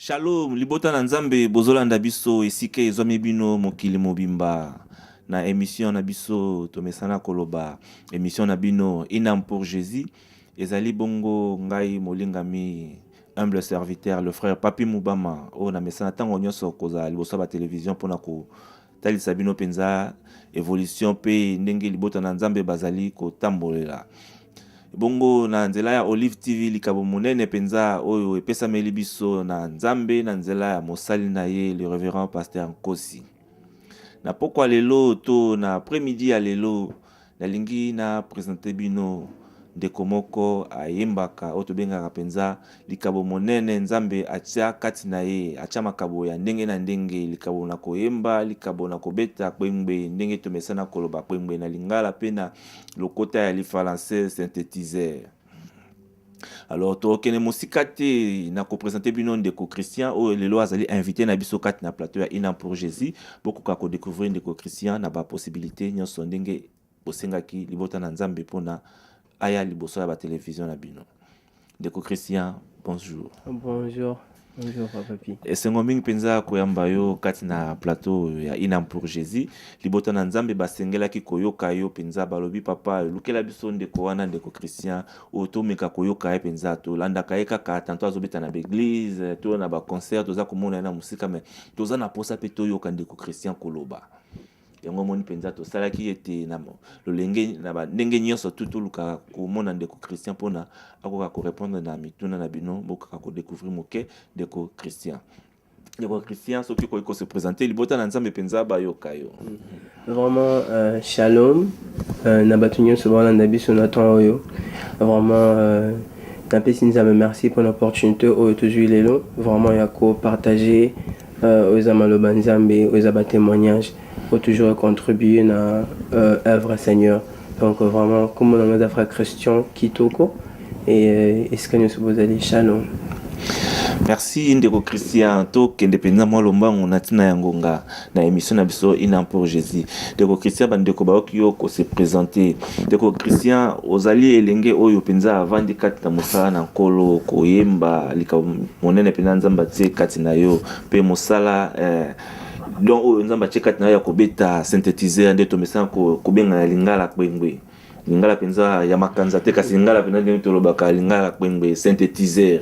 Shalom, libota na nzambe bozolanda biso esika ezwami bino mokili mobimba. Na émission na biso tomesana koloba émission na bino Inam pour Jésus. Ezali bongo ngai molingami humble serviteur le frère Papi Mubama o na mesana tango nyonso koza liboso ba télévision pona ko talisa bino penza évolution pe ndenge libota na nzambe bazali ko tambolela. Bongo na nzela ya Olive TV likabo monene penza oyo epesameli biso na nzambe na nzela ya mosali na ye le révérend pasteur Nkosi. Na pokwa lelo to na après-midi ya lelo nalingi na présenter bino ndeko moko ayembaka oyo tobengaka penza likabo monene nzambe atia kati na ye atia makabo ya ndenge na ndenge likabo na koyemba likabo na kobeta kwengbe ndenge tomesana koloba kwengbe na lingala pena lokota ya lifalancé synthétiseur. Alors tokene mosika te na ko présenter bino ndeko Christian oyo lelo azali invité na biso kati na plateau ya Inam pour Jésus bokoka ko découvrir ndeko Christian na ba possibilité nyonso ndenge bosengaki libota na nzambe pona aya liboso ya ba télévision na bino. Ndeko Christian, bonjour. Bonjour. Bonjour, papi. Esengo mingi penza koyamba yo kati na plateau ya Inam pour Jésus. Libota na nzambe basengelaki koyoka yo penza balobi papa lukela biso ndeko wana ndeko Christian otomeka koyoka ye penza to landaka ye kaka tanto azobeta na l'église to na ba concert toza komona na musika mais toza na posa pe toyoka ndeko Christian koloba. Yango moni penza to salaki ete na lolenge na ba ndenge nyonso tutuluka komona ndeko Christian pona akoka ko répondre na mituna na bino boka ko découvrir moke ndeko Christian. Ndeko Christian soki ko se présenter libota na nzambe penza ba yoka yo. Vraiment shalom na batu nyonso balanda biso na temps oyo. Vraiment na pesi nzambe merci pour l'opportunité oyo tozwi lelo vraiment ya ko partager aux amaloba nzambe aux aba témoignages pour toujours contribuer à œuvre Seigneur. Donc vraiment, comme on a des frères Christian Kitoko et est-ce que nous sommes allés shalom. Merci ndeko Christian to kendependa molomba ngonatina yangonga na émission na biso Inam pour Jésus. Ndeko Christian bandeko baoki yo ko se présenter. Ndeko Christian ozali elenge oyo penza avandi kati na mosala na nkolo koyemba lika monene penza nzamba tie kati na yo pe mosala donc nzamba chekati na ya kobeta synthétiseur nde tomesana ko benga na lingala kwengwe lingala penza ya makanza te kasi lingala penza nde tolobaka lingala kwengwe synthétiseur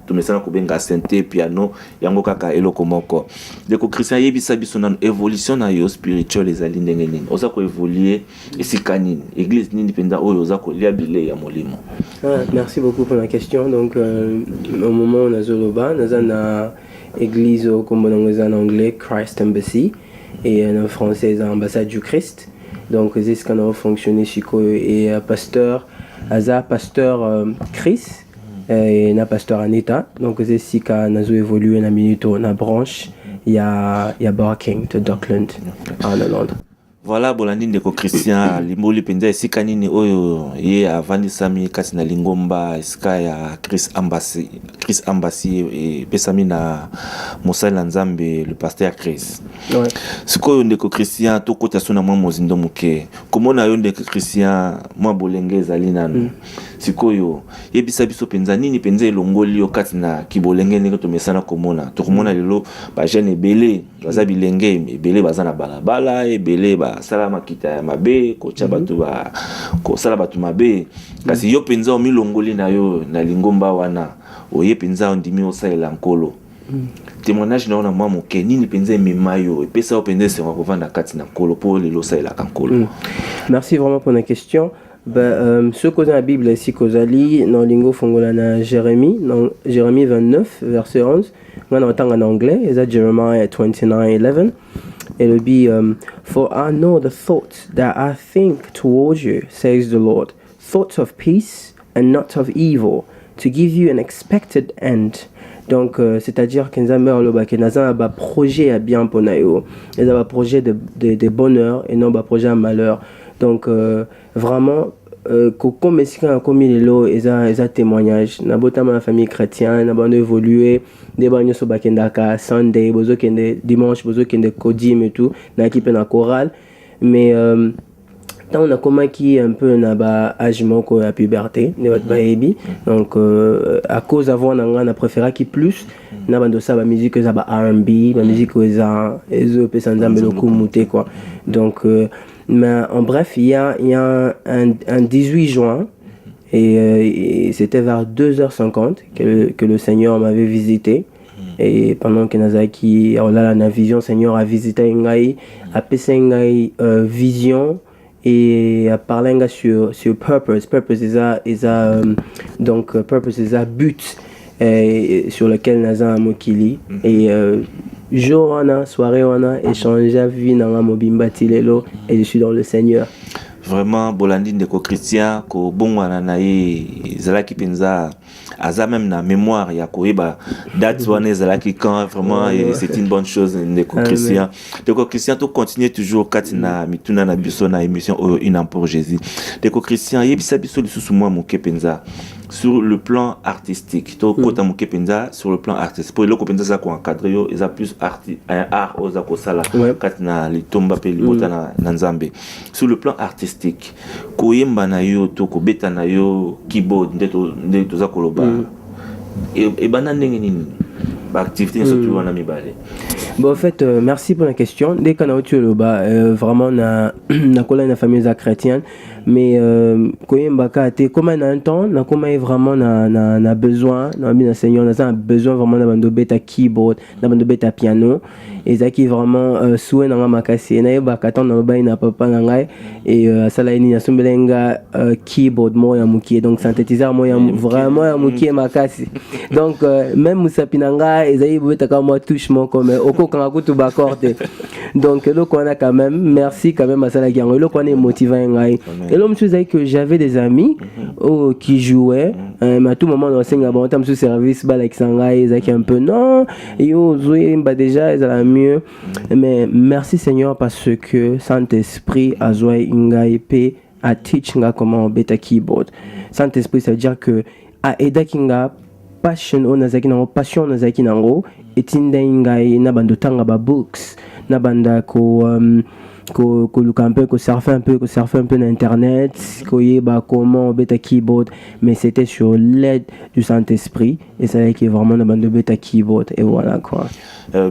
tomesana ko benga synthé piano yango kaka eloko moko ndeko Christian yebisa biso na évolution na yo spirituelle ezali ndenge nini oza ko évoluer esika nini église nini penza oyo oza ko lia bile ya molimo. Merci beaucoup pour la question. Donc au moment on a zoloba na église comme en anglais Christ Embassy et en français ambassade du Christ. Donc c'est ce qu'on a fonctionné chico et pasteur Chris et na pasteur Anita. Donc c'est ce qu'on a évolué na minute na branche il y a Barking to Dockland en Hollande. Voilà bolandi ndeko Christian limboli penza esika nini oyo ye avandisami kati na lingomba esika ya Chris Embassy et pesami na mosali na nzambe le pasteur Chris. Ouais. Sikoyo ndeko Christian to kota sona mwa mozindo muke komona yo ndeko Christian mwa bolenge ezali nanu sikoyo yebisa biso penza nini penza elongoli yo kati na kibolenge ndenge tomesana komona to komona lelo ba jeune ebele baza bilenge ebele baza na balabala ebele ba sala makita ya mabe ko cha batu ba ko sala batu mabe kasi yo penza omilongoli na yo na lingomba wana oye penza ondimi osalela nkolo témoignage na ona mwa moke nini penza memayo epesa o penza se kovanda kati na nkolo po lelo salela kankolo. Merci vraiment pour la question. Ce qu'on a dans la Bible ici qu'ozali dans lingo fongola na Jérémie 29 verset 11 on entend en anglais c'est Jeremiah 29:11 et le dit for I know the thoughts that I think towards you says the Lord, thoughts of peace and not of evil, to give you an expected end. Donc c'est-à-dire que nous avons un projet à bien pour nous, nous avons un projet de bonheur et non un projet à malheur. Donc vraiment comme il est un témoignage na botama la famille chrétienne na bande évoluer des bagnes so bakendaka Sunday bozo kende dimanche bozo kende kodim et tout na équipe na chorale mais on a comment qui un peu na ba âge moko ya puberté ne votre baby donc à cause avant on a préféré qui plus na bando ça ba musique za ba R&B ba musique za ezo pesa nzambe lokumu te quoi. Donc mais en bref, il y a un 18 juin et c'était vers 2h50 que le Seigneur m'avait visité. Et pendant que Nazaki, la vision, le Seigneur a visité Ngai, a passé Ngai vision et a parlé sur purpose. Purpose est donc purpose est but sur lequel Naza Mokili. Et jour on soirée on a échangé vie dans Mobimba Tilelo et je suis dans le Seigneur. Vraiment Bolandi ndeko Christian ko bongwana na ye zalaki penza aza même na mémoire ya koyeba date wana zalaki quand vraiment c'est une bonne chose ndeko Christian. Ndeko Christian to continuer toujours katina mituna na biso na émission Une pour Jésus. Ndeko Christian yebisa biso lisusu mwa moke penza sur le plan artistique to kota moke penza sur le plan artistique pour loko penza za ko encadrer yo eza plus art oza ko sala katina litomba pe libota na nzambe sur le plan artistique koyemba na yo to ko beta na yo keyboard ndeto za koloba et bana ndenge nini ba activité surtout wana mibale. Bon, en fait, merci pour la question. Dès qu'on a eu vraiment, na famille chrétienne, mais quand il y a comme un temps, na comment vraiment na besoin, na Seigneur, na besoin vraiment de bêta keyboard, de bêta piano, et ça qui vraiment souhait na makasi, na ba katan na ba na papa na ngai et ça la ni na sumbelenga keyboard mo ya mukie, donc synthétiseur mo ya vraiment ya mukie makasi. Donc même musapinanga et ça y bêta comme moi touche mon comme donc là qu'on a quand même merci quand même à ça la gang là qu'on est motivé et là monsieur disait que j'avais des amis qui jouaient à tout moment dans cinq bon temps sous service bah avec sangai ils un peu non yo jouer bah déjà ils allaient mieux mais merci Seigneur parce que Saint-Esprit a joué ingai p a teach nga comment beta keyboard. Saint-Esprit ça veut dire que a aida kinga passion on a passion on a nango etinda ingai na bando tanga ba books na banda ko luka un peu ko surfer un peu na internet ko yeba comment beta keyboard mais c'était sur l'aide du Saint-Esprit et ça qui est vraiment na bando beta keyboard et voilà quoi.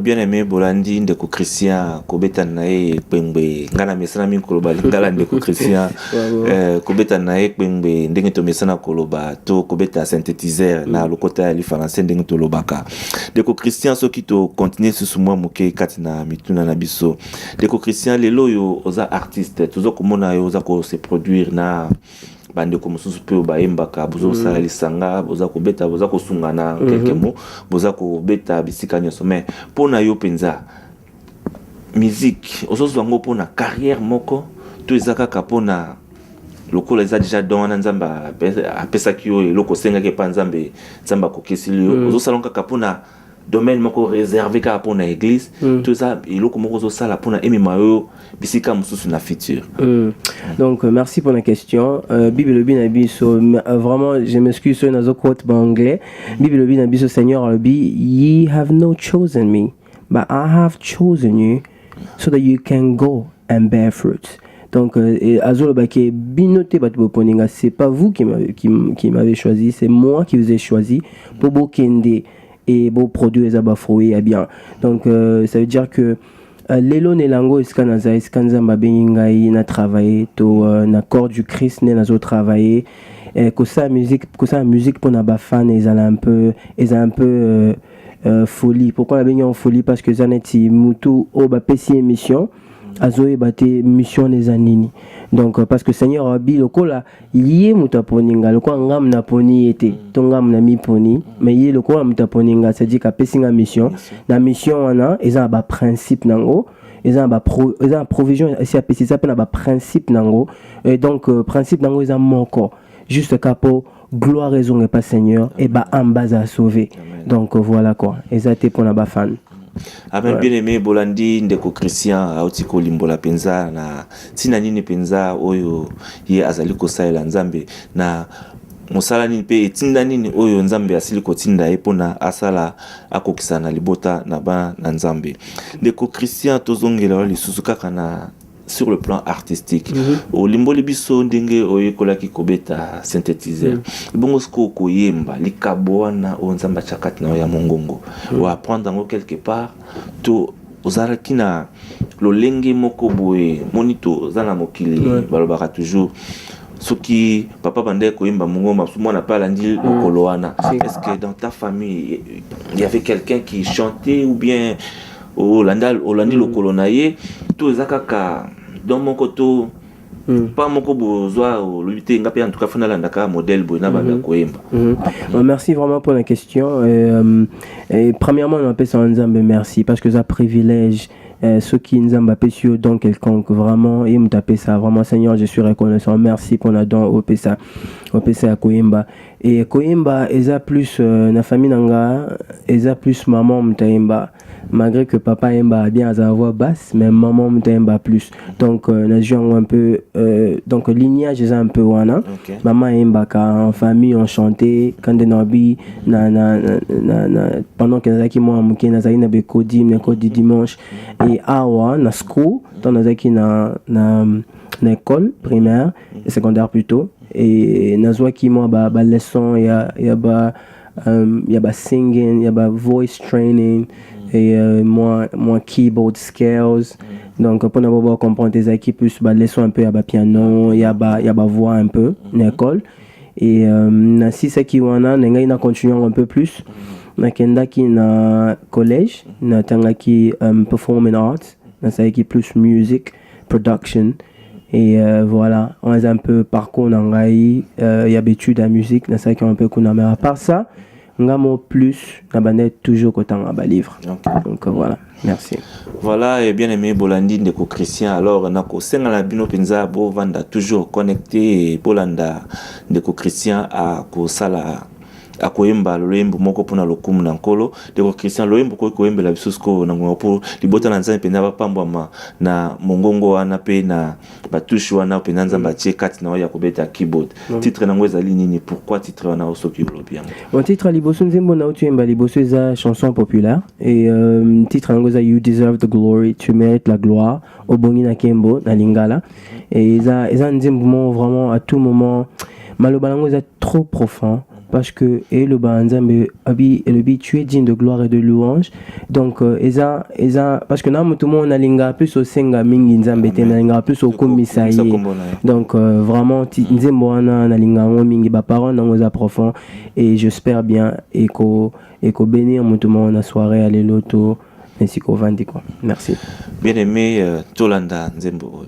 Bien aimé Bolandi ndeko Christian ko beta na e pembe ngana mesana min koloba ngala ndeko Christian ko beta na e pembe ndenge to mesana koloba to ko beta synthétiseur na lokota ya li français ndenge to lobaka ndeko Christian so ki to continuer sur moi moke katina mituna na biso ndeko Christian lelo yo oza artiste tozo komona yo oza ko se produire na bande ko mususu pe bayembaka bozo sala lisanga boza ko beta boza ko sungana quelques mots boza ko beta bisika nyoso mais pona yo penza musique ozo zwango pona carrière moko to ezaka kapona lokola eza déjà dans nzamba apesa kiyo loko senga ke panzambe nzamba ko kesilio ozo salonka kapona domaine moko réservé ka pour na église tout ça et loko moko zo sala pour na emimayo bisika mususu na futur. Donc merci pour la question. Bible bina biso vraiment je m'excuse sur nazo quote en anglais. Bible bina biso Seigneur bi ye have not chosen me but I have chosen you so that you can go and bear fruit. Donc azolo bake binoté batu poninga c'est pas vous qui m'avez choisi, c'est moi qui vous ai choisi pour bokende et beau produit les abafroués et bien donc ça veut dire que lelo nelango iskanaza iskanza bengai na travailler to na corps du Christ ne nazo travailler que ça musique pour na ba fan ils un peu folie. Pourquoi la bengi en folie? Parce que zaneti mutu o ba pesi émission azoe bate mission les anini. Donc parce que Seigneur abi lokola lié mutaponinga lokola ngam na poni était tongam na mi poni mais yé lokola mutaponinga c'est dire ka pesinga mission na mission wana eza ba principe nango eza ba provision si a pesi ça pe na ba principe nango et donc principe nango eza moko juste capo gloire raison et pas Seigneur et ba ambaza sauver. Donc voilà quoi ezate pour na ba fan. Amen. Bien aimé Bolandi ndeko Christian autiko limbola penza na tina nini penza oyo ye azali kosaela nzambe na mosala nini pe etinda nini oyo nzambe asili kotinda epona asala akokisana libota na ba na nzambe ndeko Christian tozongela lisusu kaka na sur le plan artistique. Olimboli biso ndenge oyekolaki kobeta synthétiseur. Bongo sko koyemba likaboana onzamba chakati na ya mongongo. Ou apprendre ngo quelque part to ozalaki na lolenge moko boye monito zana mokili balobaka toujours soki papa bande koyemba mongoma mwana pala ndi lokolo wana. Est-ce que dans ta famille il y avait quelqu'un qui chantait ou bien olandi lokolo na ye to zakaka dans mon koto pas moko bozwa lobité ngapi en tout cas fona landaka modèle boy na banda koyemba. Merci vraiment pour la question. Et premièrement on appelle ça Nzambe merci parce que ça privilège ceux qui nous ont appelé sur don quelconque vraiment et me taper ça vraiment Seigneur je suis reconnaissant merci pour la don au PSA à Koyemba et Koyemba eza plus na famille nanga eza plus maman mtaimba malgré que papa aimba bien à sa voix basse mais maman mtaimba plus donc na joué un peu donc lignage est un peu wana maman aimba en famille on chantait quand de nabi na pendant que nazaki moi muke nazaki na bekodi dimanche et awa na school dans nazaki na école primaire et secondaire plutôt et nazwa ki moi ba leçon ya ba singing ya ba voice training et moi keyboard skills donc pour n'avoir comprendre des équipes plus ba leçon un peu ya ba piano ya ba voix un peu na école et na si ça qui wana ngai na continuer un peu plus na kendaki na collège na tangaki performing arts na ça qui plus music production et voilà on a un peu parcours ngai y a études à musique na ça qui un peu kuna mais à part ça ngamo plus na banet toujours autant à livre donc voilà merci. Voilà et bien aimé Bolandi ndeko Christian alors nako senga la bino penza bo vanda toujours connecté Bolanda ndeko Christian à ko sala akoyemba loyembo moko pona lokumu na nkolo ndeko Christian loyembo ko koyemba la bisosko na ngoma po libota na nzambe pena ba pambwa na mongongo wana pe na batushu wana pe na nzamba tie kati na ya kobeta keyboard titre na ngweza nini pourquoi titre wana osoki lobiamo mon titre liboso nzembo na utuyemba liboso eza chanson populaire et titre na ngweza you deserve the glory tu mérites la gloire obongi na kembo na lingala et eza nzembo vraiment à tout moment maloba na ngweza trop profond parce que et le banzambe abi et le bi tu es digne de gloire et de louange donc eza parce que na mutu mo na linga plus au senga mingi nzambe te na linga plus au komisaye donc vraiment nzembo wana na linga ngo mingi ba parole na ngoza profond et j'espère bien et ko bénir mutu mo na soirée à l'eloto ainsi qu'au vandi quoi merci bien aimé Tolanda nzembo